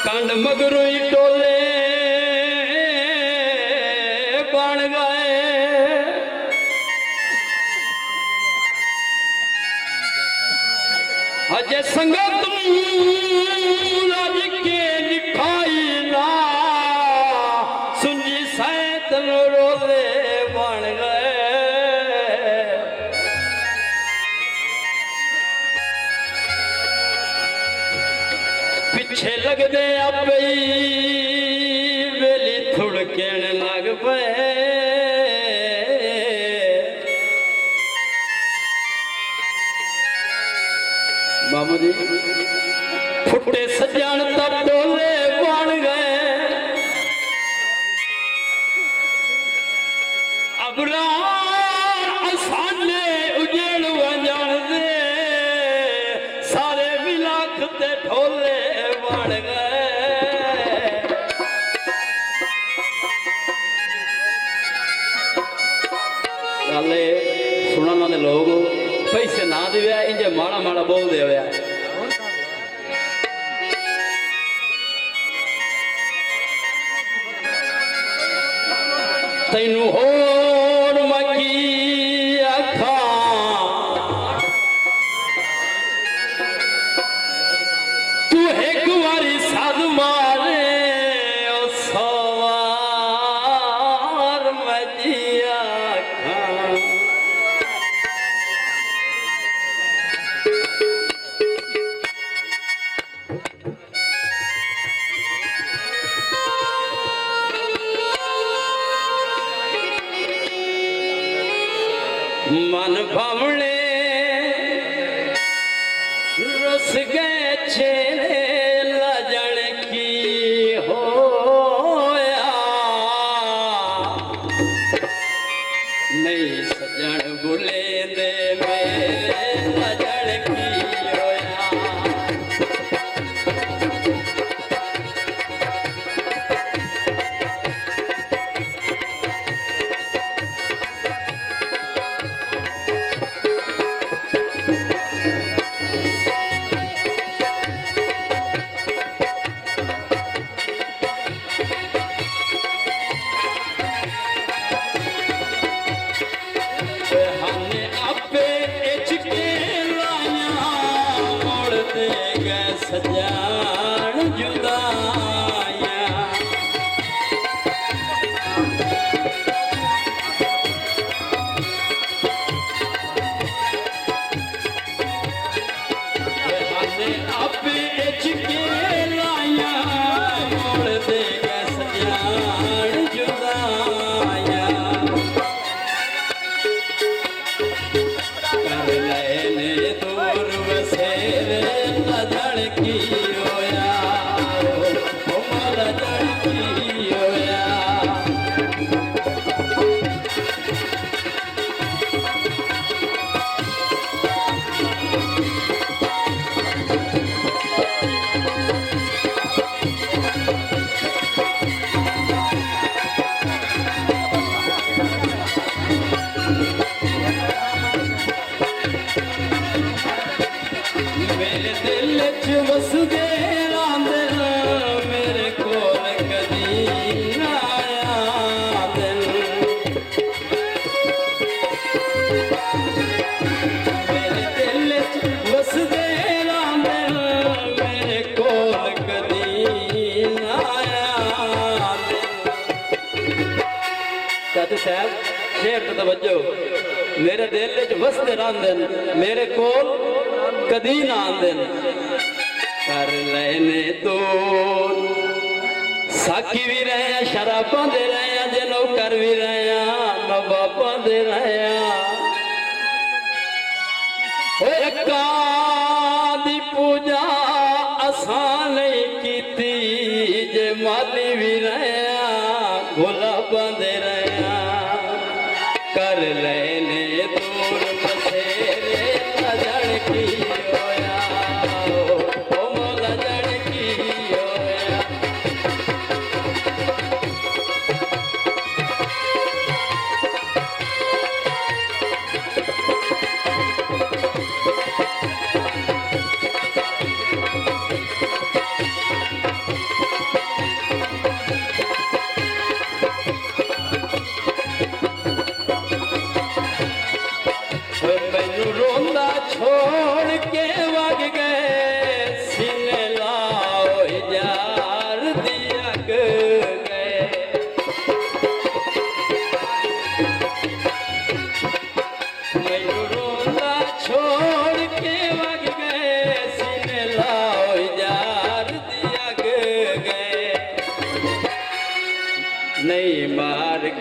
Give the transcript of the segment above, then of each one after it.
कंड मगरू टोले बन गए अजय संगत के लिखाई ना सुनी सैत रोले बन गए पीछे लग दे आपे वेली थुड़केण लग पे बाबू जी फुटे सजन तब डोले बन गए अब आसाने उजेड़ वजन दे सारे मिलाख ते ढोले बन गए गाले सुनने वाले लोग पैसे ना दिव्या इंजे माड़ा माड़ा बोल दे तैनू होर मकी अखा तू एक बारी साध मारे ओ सवार मजिया मन भवने रस गए छेड़े लजन की होया नहीं सजन बुले दे मेरे लजन की होया सजान जुदाया आपे के लाया मोड़ दे सजान जुदाया कर लेने दूर बसेरे लजन की होया ओ लजन की होया मेरे दिल च बस दे रांदल मेरे कोल कदी ना आया दिल मेरे दिल च बस दे रांदल मेरे कोल कदी ना आया दिल साधु साहब शेर तो तवज्जो मेरे दिल च बसते रांदल मेरे कोल कदी ना आंदन कर लेने तो साकी भी रहे शराबा दे रहे जे नौकर भी रहे नवाबा दे रहे दी पूजा आसान की जे माली भी रहे गुलाबा दे रहे कर लेने दूर बसेरे लजन की होया ओ लजन की होया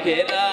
खेला